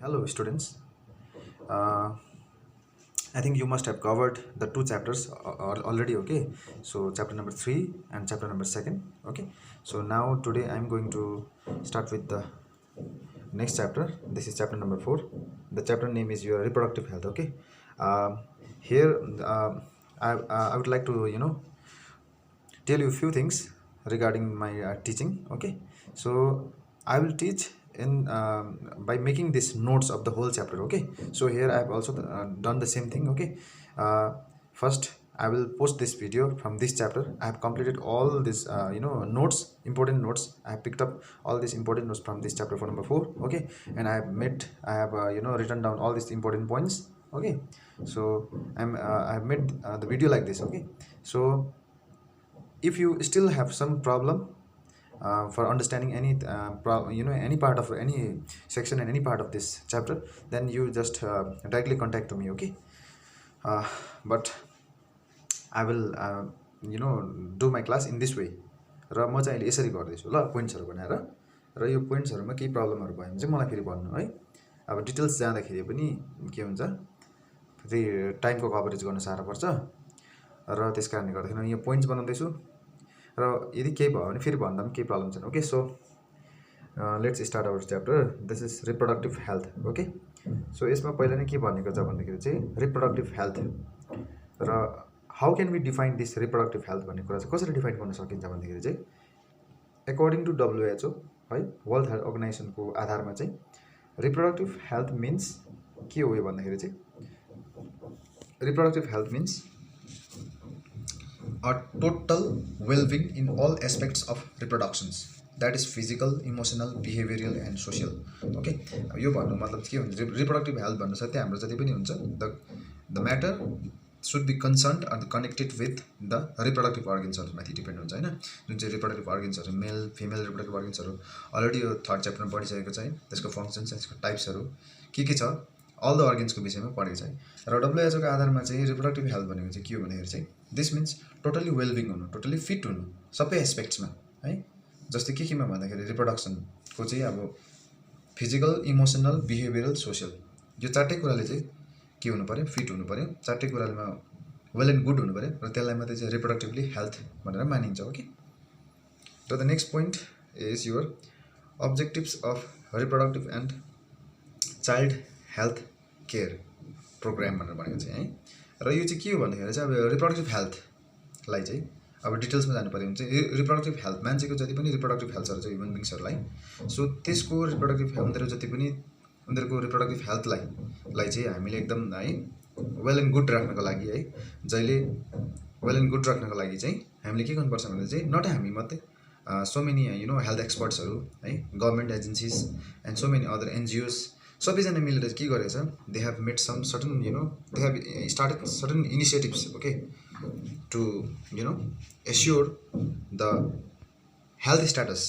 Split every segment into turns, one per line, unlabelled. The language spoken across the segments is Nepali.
Hello, students. Uh, I think you must have covered the two chapters already. Okay, so chapter number 3 and chapter number 2. Okay, so now today I'm going to start with the next chapter. This is chapter number 4. The chapter name is your reproductive health. Okay, um, here I would like to tell you a few things regarding my teaching. Okay, so I will teach in by making this notes of the whole chapter. Okay, so here I have also done the same thing. Okay, first I will post this video from this chapter. I have completed all this notes, important notes. I have picked up all these important notes from this chapter for number 4. Okay, and I have written down all these important points. Okay, so I have made the video like this. Okay, so if you still have some problem for understanding any any part of any section and any part of this chapter, then you just directly contact to me. Okay, uh, but I will do my class in this way. र म चाहिँ अहिले यसरी गर्दैछु ल, पोइन्ट्सहरू बनाएर। र यो पोइन्ट्सहरूमा केही प्रब्लमहरू भयो भने चाहिँ मलाई फेरि भन्नु है। अब डिटेल्स जाँदाखेरि पनि के हुन्छ, फेरि टाइमको कभरेज गर्न साह्रो पर्छ। र त्यस कारणले गर्दाखेरि यो पोइन्ट्स बनाउँदैछु। र यदि केही भयो भने फेरि भन्दा पनि केही प्रब्लम छैन। Okay, so let's start our chapter. This is reproductive health. Okay, so यसमा पहिला नै के भनेको छ भन्दाखेरि चाहिँ रिप्रोडक्टिभ हेल्थ र how can we define this reproductive health भन्ने कुरा चाहिँ कसरी डिफाइन गर्न सकिन्छ भन्दाखेरि चाहिँ एकर्डिङ टु WHO है, वर्ल्ड हेल्थ अर्गनाइजेसनको आधारमा चाहिँ रिप्रोडक्टिभ हेल्थ मिन्स के हो भन्दाखेरि चाहिँ reproductive health means a total well-being in all aspects of reproductions, that is physical, emotional, behavioral and social. Okay, यो भन्नु मतलब के हुन्छ, रिप्रोडक्टिभ हेल्थ भन्नु साथै हाम्रो जति पनि हुन्छ the matter should be concerned or connected with the reproductive organs माथि डिपेन्ड हुन्छ हैन। जुन चाहिँ रिप्रोडक्टिभ अर्गन्सहरू मेल फिमेल रिप्रोडक्टिभ अर्गन्सहरू अलरेडी यो थर्ड च्याप्टरमा पढिसकेको छ है। त्यसको फङ्सन्स, त्यसको टाइप्सहरू के छ, अल द अर्गन्सको विषयमा पढेको छ है। र WHO को आधारमा चाहिँ रिप्रोडक्टिभ हेल्थ भनेको चाहिँ के हो भन्दाखेरि चाहिँ दिस मिन्स टोटली वेलबिङ हुनु, टोटली फिट हुनु सबै एस्पेक्ट्समा है। जस्तै केमा भन्दाखेरि रिप्रोडक्सनको चाहिँ अब फिजिकल, इमोसनल, बिहेभियरल, सोसियल, यो चारटै कुराले चाहिँ के हुनु पर्यो, फिट हुनु पर्यो। चारटै कुरामा वेल एन्ड गुड हुनु पर्यो र त्यसलाई मात्रै चाहिँ रिप्रोडक्टिभली हेल्थ भनेर मानिन्छ। ओके, र the next point is your objectives of reproductive and child health care programme भनेर भनेको चाहिँ है। र यो चाहिँ के हो भन्दाखेरि चाहिँ अब रिप्रोडक्टिभ हेल्थलाई चाहिँ अब डिटेल्समा जानु पऱ्यो भने चाहिँ रिप्रोडक्टिभ हेल्थ मान्छेको जति पनि रिप्रोडक्टिभ हेल्थहरू छ ह्युमन बिङ्सहरूलाई, सो त्यसको रिप्रोडक्टिभ उनीहरू जति पनि उनीहरूको रिप्रोडक्टिभ हेल्थलाई चाहिँ हामीले एकदम है वेल एन्ड गुड राख्नको लागि है, जहिले वेल एन्ड गुड राख्नको लागि चाहिँ हामीले के गर्नुपर्छ भने चाहिँ नट हामी मात्रै सो मेनी हेल्थ एक्सपर्ट्सहरू है, government agencies and so many other NGOs सबैजना मिलेर के गरेको छ, they have made some certain they have started certain initiatives. Okay, to assure the health status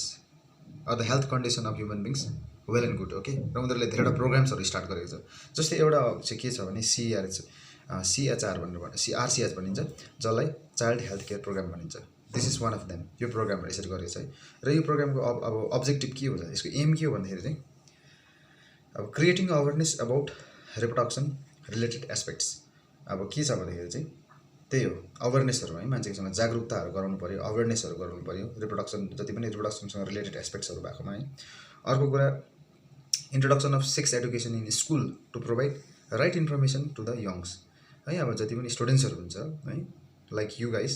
or the health condition of human beings well and good. Okay, र उनीहरूले धेरैवटा प्रोग्राम्सहरू स्टार्ट गरेको छ। जस्तै एउटा चाहिँ के छ भने CHR भनेर RCH भनिन्छ, जसलाई चाइल्ड हेल्थ केयर प्रोग्राम भनिन्छ। This is one of them. यो प्रोग्रामहरू यसरी गरेको छ है। र यो प्रोग्रामको अब अब्जेक्टिभ के हो, यसको एम के हो भन्दाखेरि चाहिँ अब creating awareness about reproduction related aspects. अब के छ भन्दाखेरि चाहिँ त्यही हो, अवेरनेसहरू है, मान्छेसँग जागरुकताहरू गराउनु पऱ्यो, अवेरनेसहरू गराउनु पऱ्यो रिप्रोडक्सन जति पनि रिप्रोडक्सनसँग रिलेटेड एस्पेक्ट्सहरू भएकोमा है। अर्को कुरा introduction of sex education in school to provide right information to the youngs है। अब जति पनि स्टुडेन्ट्सहरू हुन्छ है, लाइक यु गाइस,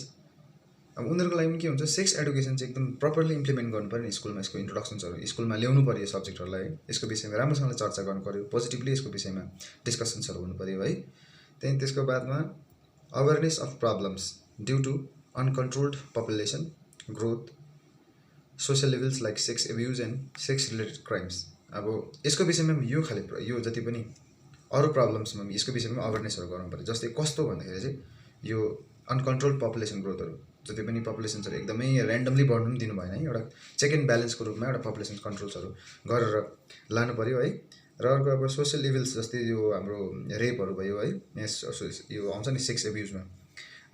अब उनीहरूको लागि पनि के हुन्छ, सेक्स एडुकेसन चाहिँ एकदम प्रपरली इम्प्लिमेन्ट गर्नु पऱ्यो नि स्कुलमा। यसको इन्ट्रोडक्सन्सहरू स्कुलमा ल्याउनु पऱ्यो, सब्जेक्टहरूलाई यसको विषयमा राम्रोसँगले चर्चा गर्नु पऱ्यो, पोजिटिभली यसको विषयमा डिस्कसन्सहरू हुनु पऱ्यो है। त्यहाँदेखि त्यसको बादमा awareness of problems due to uncontrolled population growth, social levels like sex abuse and sex related crimes. अब यसको विषयमा यो खाले यो जति पनि अरू प्रब्लम्समा यसको विषयमा अवेरनेसहरू गराउनु पऱ्यो। जस्तै कस्तो भन्दाखेरि चाहिँ यो अनकन्ट्रोल्ड पपुलेसन ग्रोथहरू, जति पनि पपुलेसन्सहरू एकदमै ऱ्यान्डमली बढ्नु पनि दिनु भएन है। एउटा चेक एन्ड ब्यालेन्सको रूपमा एउटा पपुलेसन कन्ट्रोल्सहरू गरेर लानु पऱ्यो है। र अर्को अब सोसियल लेभल्स, जस्तै यो हाम्रो रेपहरू भयो है, यो आउँछ नि सेक्स एब्युजमा,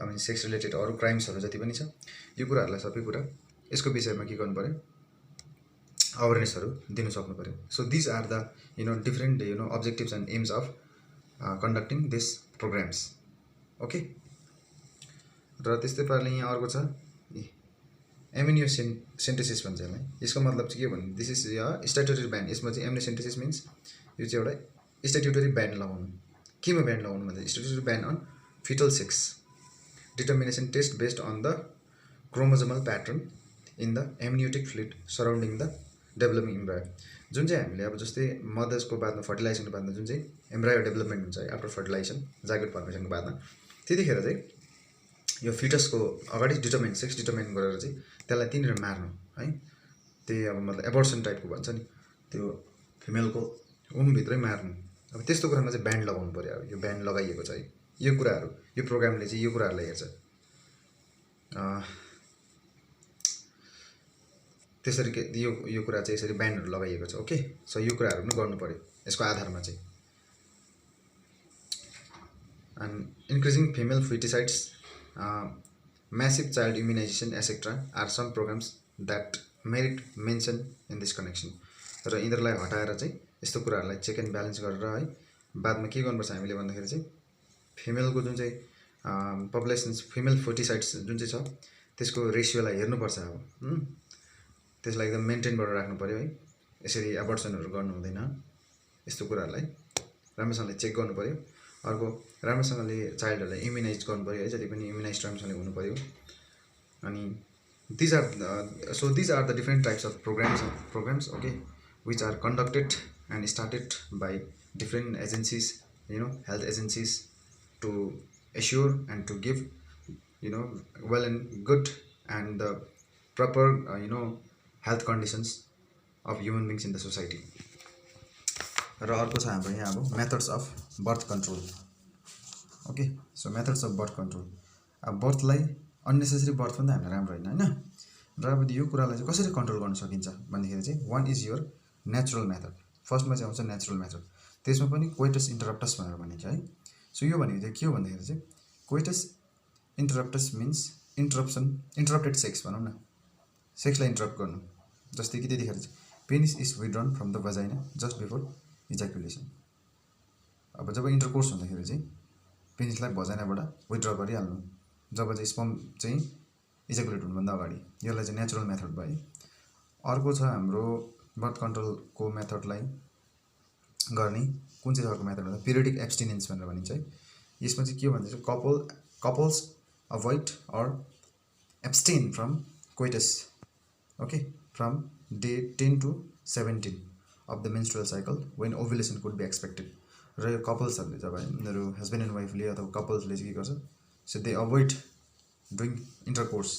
आई मिन सेक्स रिलेटेड अरू क्राइम्सहरू जति पनि छ, यो कुराहरूलाई सबै कुरा यसको विषयमा के गर्नु पऱ्यो, अवेरनेसहरू दिनु सक्नु पर्यो so these are the different objectives and aims of conducting this programmes okay र त्यस्तै पाराले यहाँ अर्को छ एम्नियोसेन्टेसिस भन्छ यसलाई यसको मतलब चाहिँ के भने दिस इज स्ट्याट्युटरी ब्यान यसमा चाहिँ एम्नियोसेन्टेसिस मिन्स यो चाहिँ एउटा स्ट्याट्युटरी ब्यान लगाउनु केमा ब्यान लगाउनु भन्दा statutory ban on fetal sex determination test based on the chromosomal pattern in the amniotic fluid surrounding the developing embryo जुन चाहिँ हामीले अब जस्तै मदर्सको बादमा फर्टिलाइजेसनको बादमा जुन चाहिँ एम्ब्रायो डेभलपमेन्ट हुन्छ है आफ्टर फर्टिलाइजेसन जाइगोट फर्मेसनको बादमा त्यतिखेर चाहिँ यो फिटसको अगाडि सेक्स डिटर्मिन गरेर चाहिँ त्यसलाई त्यहीँनिर मार्नु है त्यही अब मतलब एबर्सन टाइपको भन्छ नि त्यो फिमेलको भित्रै मार्नु अब त्यस्तो कुरामा चाहिँ ब्यान्ड लगाउनु पऱ्यो अब यो ब्यान्ड लगाइएको छ है यो कुराहरू यो प्रोग्रामले चाहिँ यो कुराहरूलाई हेर्छ त्यसरी के यो कुरा चाहिँ यसरी ब्यान्डहरू लगाइएको छ ओके सो यो कुराहरू पनि गर्नु पऱ्यो यसको आधारमा चाहिँ and increasing female feticides massive child immunization etc are some programs that merit mention in this connection र यिनीहरूलाई हटाएर चाहिँ यस्तो कुराहरूलाई चेक एन्ड ब्यालेन्स गरेर है बादमा के गर्नुपर्छ हामीले भन्दाखेरि चाहिँ फिमेलको जुन चाहिँ पपुलेसन्स फिमेल फर्टिसाइड्स जुन चाहिँ छ त्यसको रेसियोलाई हेर्नुपर्छ अब त्यसलाई एकदम मेन्टेन गरेर राख्नु पऱ्यो है यसरी एबर्सनहरू गर्नु हुँदैन यस्तो कुराहरूलाई राम्रोसँगले चेक गर्नु पऱ्यो अर्को राम्रोसँगले चाइल्डहरूलाई इम्युनाइज गर्नु पऱ्यो है जति पनि इम्युनाइज राम्रोसँगले हुनु पऱ्यो अनि these are the different types of programmes okay which are conducted and started by different agencies health agencies to assure and to give well and good and the proper health conditions of human beings in the society र अर्को छ हाम्रो यहाँ अब methods of birth control okay so methods of birth control अब बर्थलाई अननेसेसरी बर्थ पनि त हामीलाई राम्रो होइन र अब यो कुरालाई चाहिँ कसरी कन्ट्रोल गर्न सकिन्छ भन्दाखेरि चाहिँ one is your natural method फर्स्टमा चाहिँ आउँछ नेचुरल मेथड त्यसमा पनि कोइटस इन्टरप्टस भनेर भनिन्छ है सो यो भनेको चाहिँ के हो भन्दाखेरि चाहिँ coitus interruptus means interrupted sex भनौँ न सेक्सलाई इन्टरप्ट गर्नु जस्तै कि त्यतिखेर चाहिँ penis is withdrawn from the vagina just before ejaculation अब जब इन्टरकोर्स हुँदाखेरि चाहिँ पेनिसलाई भजाइनाबाट विथड्र गरिहाल्नु जब चाहिँ स्पर्म चाहिँ इजाकुलेट हुनुभन्दा अगाडि यसलाई चाहिँ नेचुरल मेथड भयो अर्को छ हाम्रो बर्थ कन्ट्रोलको मेथडलाई गर्ने कुन चाहिँ खालको मेथड भन्दा पिरियडिक एब्स्टिनेन्स भनेर भनिन्छ है यसमा चाहिँ के भन्छ चाहिँ couples avoid or abstain from coitus okay from day 10 to 17 of the menstrual cycle when ovulation could be expected र यो कपल्सहरूले जब यिनीहरू हस्बेन्ड एन्ड वाइफले अथवा कपल्सले चाहिँ के गर्छ so they avoid doing intercourse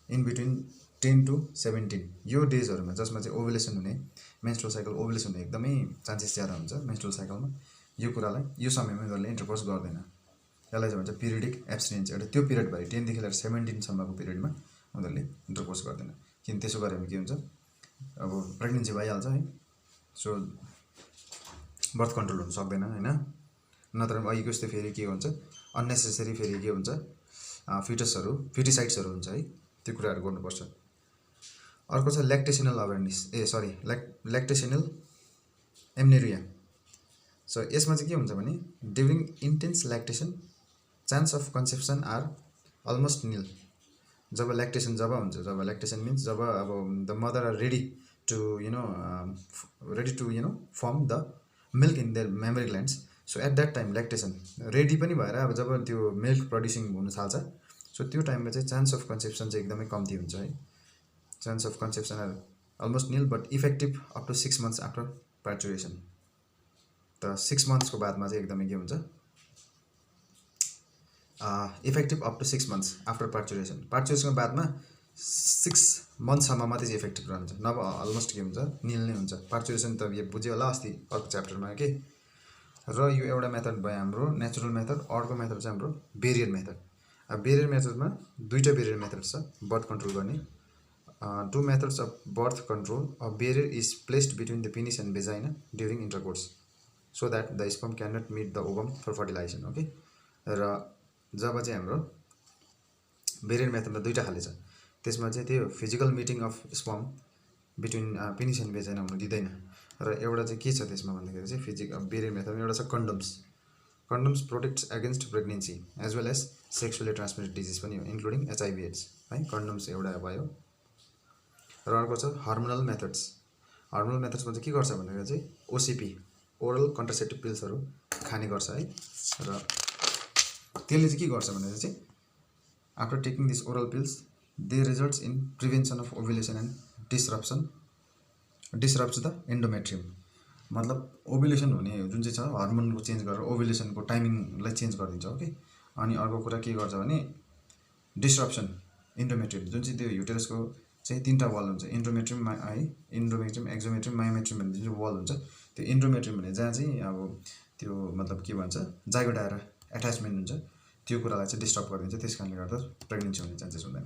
in between 10 to 17 यो डेजहरूमा जसमा चाहिँ ओभुलेसन हुने मेन्स्ट्रुअल साइकल ओभुलेसन हुने एकदमै चान्सेस ज्यादा हुन्छ मेन्स्ट्रुअल साइकलमा यो कुरालाई यो समयमा उनीहरूले इन्टरकोर्स गर्दैन यसलाई चाहिँ भन्छ पिरियडिक एब्स्टिनेन्स एउटा त्यो पिरियड भयो 10 देखि लिएर 17 सम्मको पिरियडमा उनीहरूले इन्टरकोर्स गर्दैन किन त्यसो गऱ्यो भने के हुन्छ अब प्रेग्नेन्सी भइहाल्छ है सो बर्थ कन्ट्रोल हुन सक्दैन हैन नत्र अहिलेको यस्तो फेरि के हुन्छ अननेसेसरी फेरि के हुन्छ फिटिसाइड्सहरू हुन्छ है त्यो कुराहरू गर्नुपर्छ अर्को छ ल्याक्टेसनल अवेरनेस ल्याक्टेसनल एम्नेरिया सो यसमा चाहिँ के हुन्छ भने during intense lactation chance of conception are almost nil जब ल्याक्टेसन मिन्स जब अब the mother are ready to form the milk in their mammary glands so at that time lactation ready पनि भएर अब जब त्यो मिल्क प्रड्युसिङ हुन थाल्छ सो त्यो टाइममा चाहिँ चान्स अफ कन्सेप्सन चाहिँ एकदमै कम्ती हुन्छ है chance of conception are almost nil but effective up to 6 months after parturition त 6 months को बादमा चाहिँ एकदमै के हुन्छ effective up to 6 months after पार्चुरेसनको बादमा 6 monthsसम्म मात्रै चाहिँ इफेक्टिभ रहन्छ नभए अलमोस्ट के हुन्छ निल नै हुन्छ पार्चुरेसन त यो बुझ्यो होला अस्ति अर्को च्याप्टरमा के र यो एउटा मेथड भयो हाम्रो नेचुरल मेथड अर्को मेथड चाहिँ हाम्रो बेरियर मेथड अब बेरियर मेथडमा दुईटा बेरियर मेथड छ बर्थ कन्ट्रोल गर्ने two methods of birth control a barrier is placed between the penis and vagina during intercourse so that the sperm can not meet the ovum for fertilisation okay र जब चाहिँ हाम्रो बेरियर मेथडमा दुईटा खाले छ त्यसमा चाहिँ त्यो physical meeting of sperm between penis and vagina हुनु दिँदैन। र एउटा चाहिँ के छ त्यसमा भन्दाखेरि चाहिँ बेरियर मेथडमा एउटा छ condoms protects against pregnancy as well as sexually transmitted disease पनि हो, इन्क्लुडिङ HIV एड्स है। कन्डम्स एउटा भयो। र अर्को छ हर्मोनल मेथड्स। हर्मोनल मेथड्समा चाहिँ के गर्छ भन्दाखेरि चाहिँ OCP ओरल कन्ट्रासेप्टिभ पिल्सहरू खाने गर्छ है। र त्यसले चाहिँ के गर्छ भन्दाखेरि चाहिँ after taking this oral pills they results in prevention of ovulation and disrupts the endometrium. मतलब ओभुलेसन हुने जुन चाहिँ छ हर्मोनको चेन्ज गरेर ओभुलेसनको टाइमिङलाई चेन्ज गरिदिन्छ। ओके, अनि अर्को कुरा के गर्छ भने डिस्रप्सन एन्डोमेट्रियम, जुन चाहिँ त्यो युटेरसको चाहिँ 3टा वाल हुन्छ, इन्डोमेट्रियम है, इन्डोमेट्रियम, एक्जोमेट्रियम, मायोमेट्रियम भन्ने जुन चाहिँ वाल हुन्छ, त्यो इन्डोमेट्रियम भने जहाँ चाहिँ अब त्यो मतलब के भन्छ जाइगोट आएर एट्याचमेन्ट हुन्छ, त्यो कुरालाई चाहिँ डिस्टर्ब गरिदिन्छ। त्यस कारणले गर्दा प्रेग्नेन्सी हुने चान्सेस हुँदैन।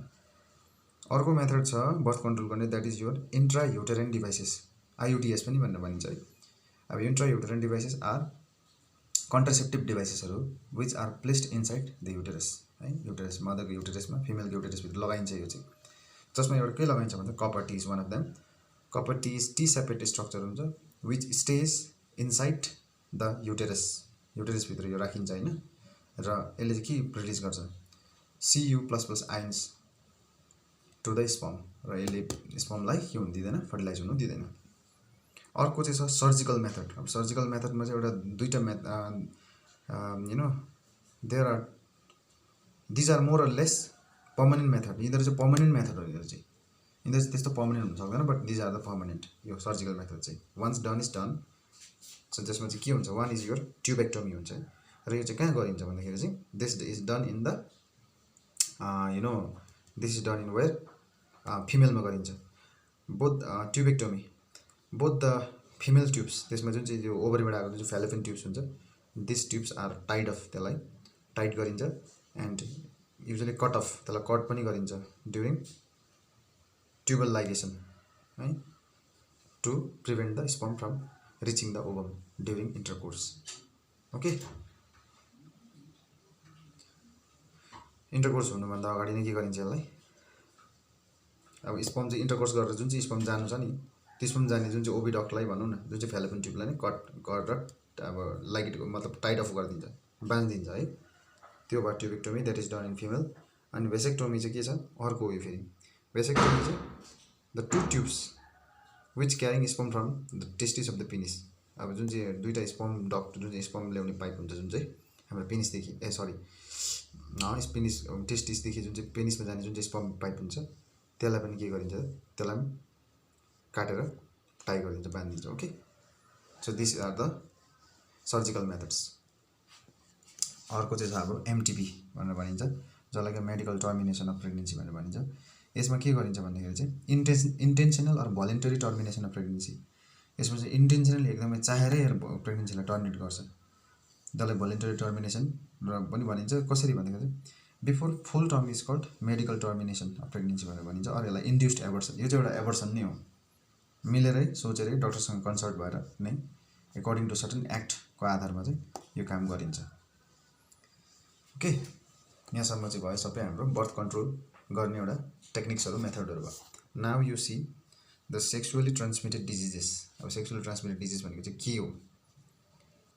अर्को मेथड छ बर्थ कन्ट्रोल गर्ने, that is your intra uterine devices, IUDs पनि भनेर भनिन्छ है। अब intra uterine devices are contraceptive डिभाइसेसहरू which are placed inside the uterus है। युटेरस, मदरको युटेरसमा, फिमेलको युटेरसभित्र लगाइन्छ। यो चाहिँ जसमा एउटा के लगाइन्छ भन्दा copper T is one of them. Copper T is T separate structure हुन्छ विच स्टेज इनसाइड द युटेरसभित्र यो राखिन्छ होइन। र यसले चाहिँ के रिलिज गर्छ Cu++ ions to the sperm, र यसले स्पर्मलाई के हुनु दिँदैन, फर्टिलाइज हुनु दिँदैन। अर्को चाहिँ छ सर्जिकल मेथड। अब सर्जिकल मेथडमा चाहिँ एउटा दुईवटा there are these are more or less permanent method. यिनीहरू चाहिँ पर्मानेन्ट मेथड हो। यिनीहरू चाहिँ त्यस्तो पर्मानेन्ट हुन सक्दैन, but these are the permanent. यो सर्जिकल मेथड चाहिँ once done is done. So जसमा चाहिँ के हुन्छ, वान इज योर ट्युबेक्टोमी हुन्छ र यो चाहिँ कहाँ गरिन्छ भन्दाखेरि चाहिँ this is done in the this is done in where फिमेलमा गरिन्छ। Both tubectomy, both the female tubes, त्यसमा जुन चाहिँ त्यो ओभरीबाट आएको जुन चाहिँ फ्यालोपियन ट्युब्स हुन्छ, this tubes are tied off, त्यसलाई टाइट गरिन्छ। एन्ड युजली कट अफ, त्यसलाई कट पनि गरिन्छ ड्युरिङ ट्युबल लाइगेसन है, to prevent the sperm from reaching the ovum during intercourse. Okay, intercourse हुनुभन्दा अगाडि नै के गरिन्छ यसलाई, अब स्पर्म चाहिँ इन्टरकोर्स गरेर जुन चाहिँ स्पर्म जानु छ नि, त्यो स्पर्म जाने जुन चाहिँ ओभिडक्टलाई भनौँ न, जुन चाहिँ फ्यालोपियन ट्युबलाई नै कट गरेर अब लाइट मतलब टाइट अफ गरिदिन्छ, बाँधिदिन्छ है। त्यो भयो tubectomy, that is done in female. अनि भेसेक्टोमी चाहिँ के छ, अर्को हो फेरि। भेसेक्टोमी चाहिँ the two tubes which carrying sperm from the testis of the penis. अब जुन चाहिँ दुईवटा स्पर्म डक्ट, जुन चाहिँ स्पर्म ल्याउने पाइप हुन्छ, जुन चाहिँ हाम्रो पेनिसदेखि पेनिस टेस्टिसदेखि जुन चाहिँ पेनिसमा जाने जुन चाहिँ स्पर्म पाइप हुन्छ, त्यसलाई पनि के गरिन्छ, त्यसलाई पनि काटेर टाई गरिदिन्छ, बाँधिदिन्छ। Okay, so this are the surgical methods. अर्को चाहिँ छ अब MTP भनेर भनिन्छ, जसलाई कि मेडिकल टर्मिनेसन अफ प्रेग्नेन्सी भनेर भनिन्छ। यसमा के गरिन्छ भन्दाखेरि चाहिँ intentional or voluntary termination of pregnancy. यसमा चाहिँ इन्टेन्सनली एकदमै चाहेरै प्रेग्नेन्सीलाई टर्मिनेट गर्छ, जसलाई भोलिन्टरी टर्मिनेसन र पनि भनिन्छ। कसरी भन्दाखेरि चाहिँ before full term is called medical termination of pregnancy भनेर भनिन्छ। अरू यसलाई इन्ड्युस्ड एबर्सन, यो चाहिँ एउटा एबर्सन नै हो, मिलेरै सोचेरै डक्टरसँग कन्सल्ट भएर नै एकर्डिङ टु सर्टन एक्टको आधारमा चाहिँ यो काम गरिन्छ। ओके, यहाँसम्म चाहिँ भयो सबै हाम्रो बर्थ कन्ट्रोल गर्ने एउटा टेक्निक्सहरू, मेथडहरू भयो। Now you see the sexually transmitted diseases. अब सेक्सुअली ट्रान्समिटेड डिजिज भनेको चाहिँ के हो,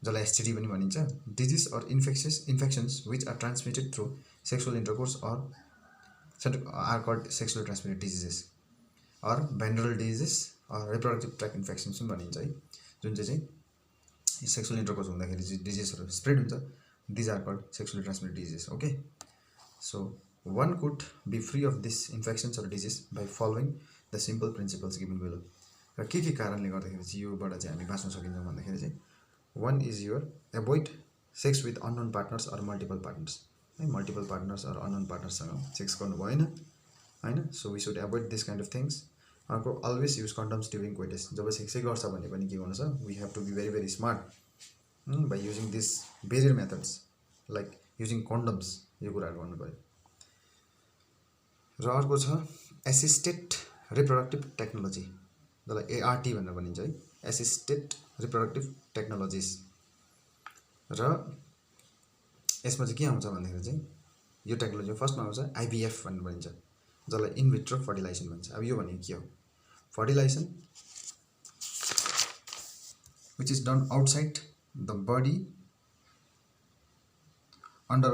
जसलाई STD पनि भनिन्छ। Disease or infections which are transmitted through sexual intercourse are called sexually transmitted diseases or venereal diseases or reproductive tract infections पनि भनिन्छ है। जुन चाहिँ सेक्सुअल इन्टरकोर्स हुँदाखेरि चाहिँ डिजिजहरू स्प्रेड हुन्छ, these are called sexually transmitted diseases. Okay, so one could be free of this infections or disease by following the simple principles given below। र के कारणले गर्दाखेरि चाहिँ योबाट चाहिँ हामी बाँच्न सकिन्छौँ भन्दाखेरि चाहिँ one is your avoid sex with unknown partners or multiple partners है। मल्टिपल पार्टनर्स अर अननोन पार्टनर्ससँग सेक्स गर्नु भएन होइन, so we should avoid this kind of things. अर्को always use condoms during coitus. जब सेक्सै गर्छ भने पनि के गर्नु छ, we have to be very very smart by using this barrier methods like using condoms, यो कुराहरू गर्नु पऱ्यो। र अर्को छ एसिस्टेड रिप्रोडक्टिभ टेक्नोलोजी, जसलाई ART भनेर भनिन्छ है, एसिस्टेड रिप्रोडक्टिभ टेक्नोलोजिज। र यसमा चाहिँ के आउँछ भन्दाखेरि चाहिँ यो टेक्नोलोजी फर्स्टमा आउँछ IVF भनेर भनिन्छ, जसलाई इनभिट्रो फर्टिलाइजेसन भन्छ। अब यो भनेको के हो, fertilization which is done outside the body under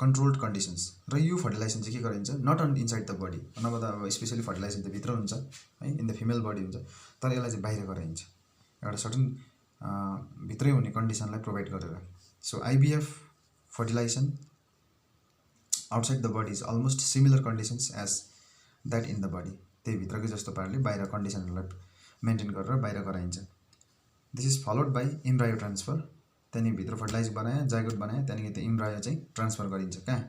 controlled conditions. र यो फर्टिलाइजेसन चाहिँ के गरिन्छ not on inside the body, नभए अब स्पेसली फर्टिलाइजेसन त भित्र हुन्छ है, इन द फिमेल बडी हुन्छ, तर यसलाई चाहिँ बाहिर गराइन्छ एउटा सर्टन भित्रै हुने कन्डिसनलाई प्रोभाइड गरेर. So IVF fertilisation outside the body is almost similar conditions as that in the body. त्यही भित्रकै जस्तो पाराले बाहिर कन्डिसनहरूलाई मेन्टेन गरेर बाहिर गराइन्छ. This is followed by embryo transfer. त्यहाँदेखि भित्र फर्टिलाइज बनायो, जाइगोट बनायो, त्यहाँदेखि त्यो इम्ब्रायो चाहिँ ट्रान्सफर गरिन्छ. कहाँ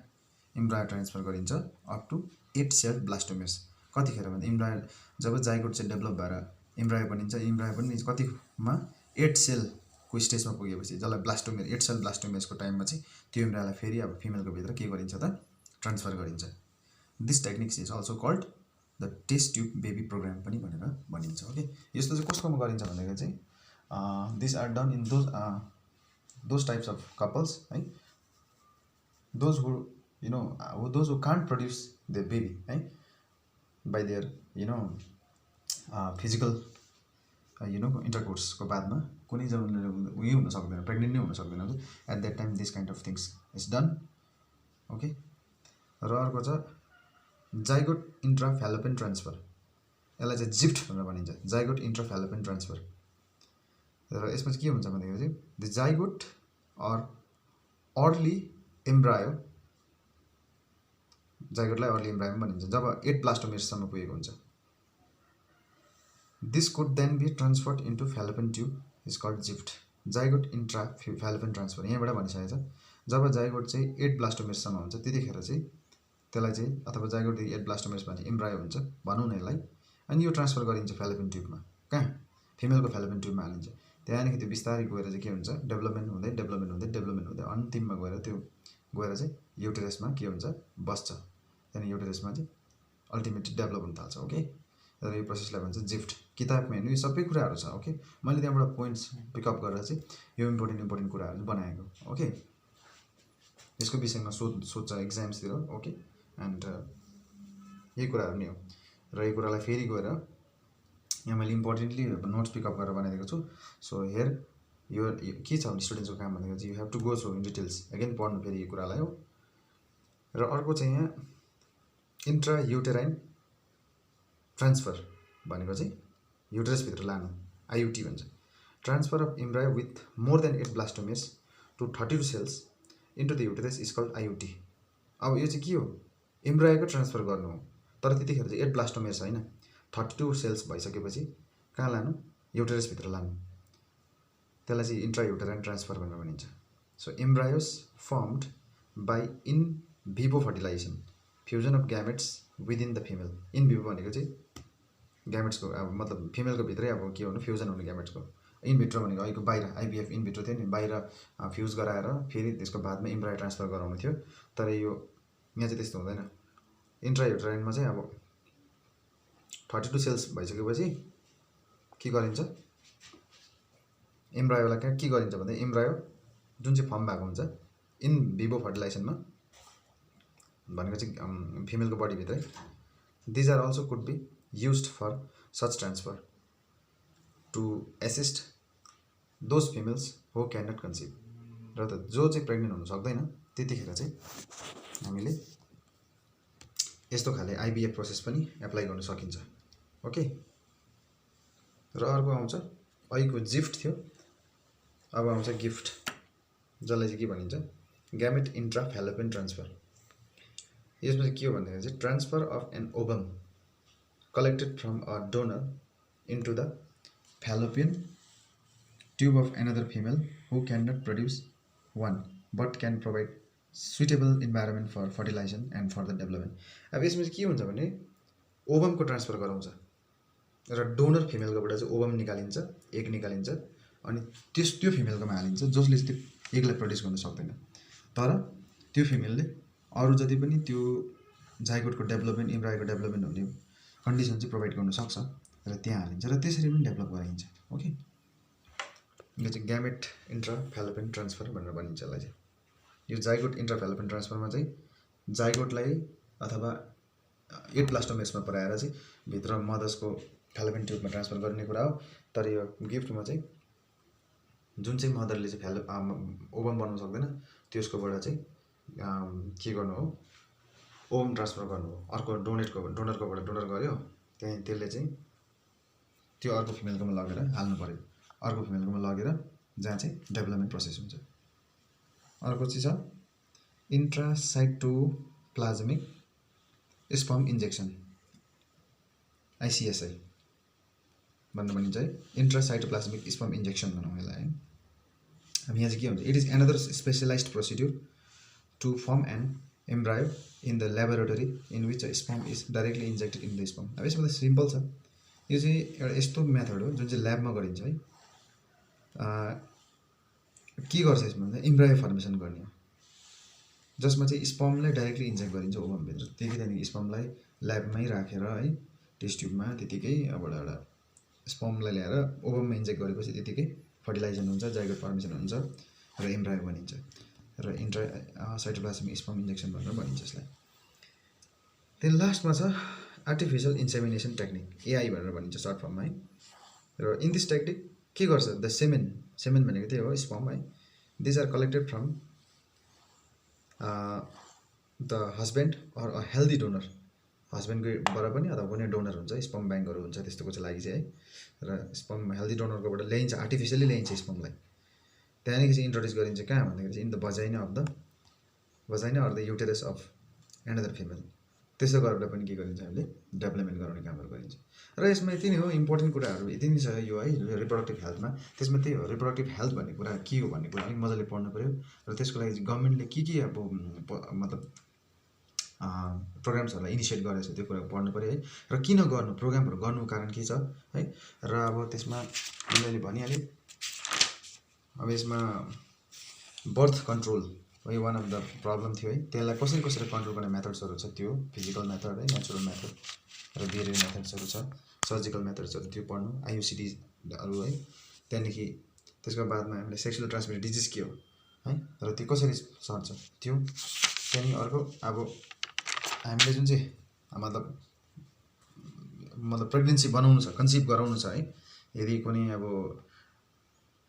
इम्ब्रायो ट्रान्सफर गरिन्छ अप टु 8 सेल ब्लास्टोमेर्स. कतिखेर भन्दा इम्ब्रायो जब जाइगोट चाहिँ डेभलप भएर इम्ब्रायो बनिन्छ, इम्ब्रायो पनि कतिमा 8 सेलको स्टेजमा पुगेपछि जसलाई ब्लास्टोमेर 8 सेल ब्लास्टोमेर्सको टाइममा चाहिँ त्यो इम्ब्रायोलाई फेरि अब फिमेलको भित्र के गरिन्छ त ट्रान्सफर गरिन्छ. This techniques is also called the test tube baby programme पनि भनेर भनिन्छ. ओके, यस्तो चाहिँ कसकोमा गरिन्छ भन्दाखेरि चाहिँ this are done in those types of couples, right? Those who those who can't produce their baby, right, by their physical intercourse को बादमा कुनै जब उयो हुन सक्दैन, प्रेग्नेन्ट नै हुन सक्दैन, at that time this kind of things is done. Okay, र अर्को छ जाइगोट इन्ट्राफ्यालोपियन ट्रान्सफर. यसलाई चाहिँ जिफ्ट भनेर भनिन्छ, जाइगोट इन्ट्राफ्यालोपियन ट्रान्सफर. र यसमा चाहिँ के हुन्छ भन्दाखेरि चाहिँ the zygote or early embryo, जाइगोटलाई अर्ली एम्ब्रायो भनिन्छ जब 8 ब्लास्टोमेर्ससम्म पुगेको हुन्छ. This could then be transferred into fallopian tube is called ZIFT. Zygote intra fallopian transfer यहाँबाट भनिसकेको छ. जब जाइगोट चाहिँ 8 ब्लास्टोमेर्ससम्म हुन्छ त्यतिखेर चाहिँ त्यसलाई चाहिँ अथवा जाइगोटदेखि 8 ब्लास्टोमेर्स भने एम्ब्रायो हुन्छ भनौँ न यसलाई, अनि यो ट्रान्सफर गरिन्छ फ्यालोपियन ट्युबमा. कहाँ फिमेलको फ्यालोपियन ट्युबमा हालिन्छ. त्यहाँदेखि त्यो बिस्तारै गएर चाहिँ के हुन्छ डेभलपमेन्ट हुँदै अन्तिममा गएर त्यो गएर चाहिँ युटेरसमा के हुन्छ बस्छ. त्यहाँदेखि युटेरसमा चाहिँ अल्टिमेटली डेभलप हुन थाल्छ. ओके, र यो प्रोसेसलाई भन्छ जिफ्ट. किताबमा हेर्नु यो सबै कुराहरू छ. ओके, मैले त्यहाँबाट पोइन्ट्स पिकअप गरेर चाहिँ यो इम्पोर्टेन्ट कुराहरू बनाएको. ओके, यसको विषयमा सोध्छ एक्जाम्सतिर. ओके, एन्ड यही कुराहरू नै हो. र यो कुरालाई फेरि गएर यहाँ मैले इम्पोर्टेन्टली नोट्स पिकअप गरेर बनाइदिएको छु. सो हेयर यो के छ भने स्टुडेन्ट्सको काम भनेको चाहिँ you have to go through in details again पढ्नु फेरि यो कुरालाई हो. र अर्को चाहिँ यहाँ इन्ट्रा युटेराइन ट्रान्सफर भनेको चाहिँ युटरसभित्र लानु, आइयुटी भन्छ. Transfer of embryo with more than 8 blastomeres to 32 cells into the uterus is called IUT. अब यो चाहिँ के हो इम्ब्रायोको ट्रान्सफर गर्नु हो, तर त्यतिखेर चाहिँ 8 ब्लास्टोमेर्स होइन 32 सेल्स भइसकेपछि कहाँ लानु युटेरसभित्र लानु. त्यसलाई चाहिँ इन्ट्रा युटेराइन ट्रान्सफर भनेर भनिन्छ. So embryos formed by in vivo fertilisation fusion of gametes within the female. In vivo भनेको चाहिँ ग्यामेट्सको अब मतलब फिमेलको भित्रै अब के हुनु फ्युजन हुने ग्यामेट्सको. इनभिट्रो भनेको अहिलेको बाहिर आइबिएफ इनभिट्रो थियो नि, बाहिर फ्युज गराएर फेरि त्यसको बादमा इम्ब्रायो ट्रान्सफर गराउनु थियो. तर यो यहाँ चाहिँ त्यस्तो हुँदैन. इन्ट्रा युटेराइनमा चाहिँ अब 32 सेल्स भइसकेपछि के गरिन्छ इम्ब्रायोलाई के गरिन्छ भन्दा इम्ब्रायो जुन चाहिँ फर्म भएको हुन्छ इन भिभो फर्टिलाइजेसनमा भनेको चाहिँ फिमेलको बडीभित्रै. These are also could be used for such transfer to assist those females who can not conceive. र त जो चाहिँ प्रेग्नेन्ट हुन सक्दैन त्यतिखेर चाहिँ हामीले यस्तो खाले आइबिएफ प्रोसेस पनि एप्लाई गर्न सकिन्छ. ओके, र अर्को आउँछ अहिलेको जिफ्ट थियो, अब आउँछ गिफ्ट जसलाई चाहिँ के भनिन्छ ग्यामेट इन्ट्रा फ्यालोपियन ट्रान्सफर. यसमा चाहिँ के हो भन्दाखेरि चाहिँ transfer of an ovum collected from a donor into the fallopian tube of another female who can not produce one but can provide suitable environment for fertilisation and for the development. अब यसमा चाहिँ के हुन्छ भने ओभमको ट्रान्सफर गराउँछ र डोनर फिमेलकोबाट चाहिँ ओभम निकालिन्छ, एग निकालिन्छ, अनि त्यो फिमेलकोमा हालिन्छ जसले चाहिँ त्यो एगलाई प्रड्युस गर्न सक्दैन. तर त्यो फिमेलले अरू जति पनि त्यो जाइगोटको डेभलपमेन्ट इम्ब्रायोको डेभलपमेन्ट हुने कन्डिसन चाहिँ प्रोभाइड गर्न सक्छ र त्यहाँ हालिन्छ र त्यसरी पनि डेभलप गराइन्छ. ओके, यो चाहिँ ग्यामेट इन्ट्रा फ्यालोपियन ट्रान्सफर भनेर भनिन्छ यसलाई चाहिँ. यो जाइगोट इन्ट्रा फ्यालोपियन ट्रान्सफरमा चाहिँ जाइगोटलाई अथवा 8 ब्लास्टोमेर्समा पुऱ्याएर चाहिँ भित्र मदर्सको फ्यालोपियन ट्युबमा ट्रान्सफर गर्ने कुरा हो। तर यो गिफ्टमा चाहिँ जुन चाहिँ मदरले चाहिँ ओभम बनाउन सक्दैन त्यसकोबाट चाहिँ के गर्नु हो, ओभम ट्रान्सफर गर्नु हो। अर्को डोनरकोबाट डोनर गर्यो, त्यहाँ त्यसले चाहिँ त्यो अर्को फिमेलकोमा लगेर हाल्नु पऱ्यो, अर्को फिमेलकोमा लगेर जहाँ चाहिँ डेभलपमेन्ट प्रोसेस हुन्छ। अर्को चाहिँ छ इन्ट्रासाइटोप्लाज्मिक स्पर्म इन्जेक्सन, ICSI भन्नु भनिन्छ है, इन्ट्रासाइटोप्लाज्मिक स्पर्म इन्जेक्सन भनौँ यसलाई है। अब यहाँ चाहिँ के हुन्छ, it is another specialised procedure to form an embryo in the laboratory in which a sperm is directly injected in the sperm. अब यसमा त सिम्पल छ, यो चाहिँ एउटा यस्तो मेथड हो जुन चाहिँ ल्याबमा गरिन्छ है। के गर्छ यसमा भन्दा एम्ब्रायो फर्मेसन गर्ने हो, जसमा चाहिँ स्पर्मलाई डाइरेक्टली इन्जेक्ट गरिन्छ ओभमभित्र। त्यहाँदेखि स्पर्मलाई ल्याबमै राखेर है टेस्ट ट्युबमा त्यतिकै एउटा स्पर्मलाई ल्याएर ओभममा इन्जेक्ट गरेपछि त्यतिकै फर्टिलाइजेसन हुन्छ, जाइगोट फर्मेसन हुन्छ र एम्ब्रायो बनिन्छ र इन्ट्रासाइटोप्लाज्मिक स्पर्म इन्जेक्सन भनेर भनिन्छ यसलाई। त्यहाँदेखि लास्टमा छ आर्टिफिसियल इन्सेमिनेसन टेक्निक, AI भनेर भनिन्छ सर्ट फर्ममा है। र इन दिस टेक्निक के गर्छ, द सेमेन भनेको त्यही हो स्पर्म है, these are collected from the husband or a healthy donor, हस्बेन्डकोबाट पनि अथवा कुनै डोनर हुन्छ, स्पर्म ब्याङ्कहरू हुन्छ त्यस्तोको चाहिँ लागि चाहिँ है। र स्पर्म हेल्दी डोनरकोबाट ल्याइन्छ, आर्टिफिसियली ल्याइन्छ स्पर्मलाई, त्यहाँदेखि चाहिँ इन्ट्रोड्युस गरिन्छ कहाँ भन्दाखेरि चाहिँ in the vagina or the uterus of another female. त्यसो गरेर पनि के गरिन्छ, हामीले डेभलपमेन्ट गराउने कामहरू गरिन्छ। र यसमा यति नै हो, इम्पोर्टेन्ट कुराहरू यति नै छ यो है रिप्रोडक्टिभ हेल्थमा। त्यसमा त्यही हो, रिप्रोडक्टिभ हेल्थ भन्ने कुरा के हो भन्ने कुरा अलिक मजाले पढ्नु पऱ्यो। र त्यसको लागि गभर्मेन्टले के अब मतलब प्रोग्राम्सहरूलाई इनिसिएट गरेको छ त्यो कुरा पढ्नु पऱ्यो है। र किन गर्नु प्रोग्रामहरू गर्नुको कारण के छ है। र अब त्यसमा मैले भनिहालेँ, अब यसमा बर्थ कन्ट्रोल है वान अफ द प्रब्लम थियो है, त्यसलाई कसरी कन्ट्रोल गर्ने मेथड्सहरू छ, त्यो फिजिकल मेथड है, नेचुरल मेथड र बिहेभियर मेथड्सहरू छ, सर्जिकल मेथड्सहरू त्यो पढ्नु, IUCDहरू है। त्यहाँदेखि त्यसको बादमा हामीले सेक्सुअल ट्रान्समिटेड डिजिज के हो है र त्यो कसरी सर्छ त्यो। त्यहाँदेखि अर्को अब हामीले जुन चाहिँ मतलब प्रेग्नेन्सी बनाउनु छ, कन्सिभ गराउनु छ है, यदि कुनै अब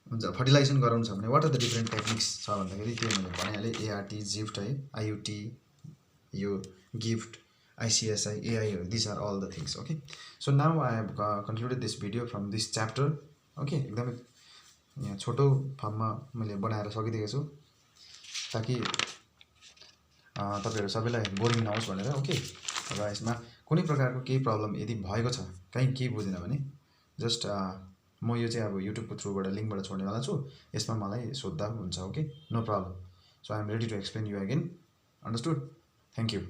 हुन्छ फर्टिलाइजेसन गराउनु छ भने what are the different techniques छ भन्दाखेरि त्यो मैले भनिहालेँ, ART, जिफ्ट है, IUT, यो GIFT, ICSI, AI, these are all the things. Okay, so now I have concluded this video from this chapter. Okay, एकदमै यहाँ छोटो फर्ममा मैले बनाएर सकिदिएको छु ताकि तपाईँहरू सबैलाई बोरिङ नहोस् भनेर। ओके, र यसमा कुनै प्रकारको केही प्रब्लम यदि भएको छ, कहीँ केही बुझेन भने जस्ट म यो चाहिँ अब युट्युबको थ्रुबाट लिङ्कबाट छोड्नेवाला छु, यसमा मलाई सोद्धा हुन्छ। Okay, no problem. So I am ready to explain you again. Understood? Thank you.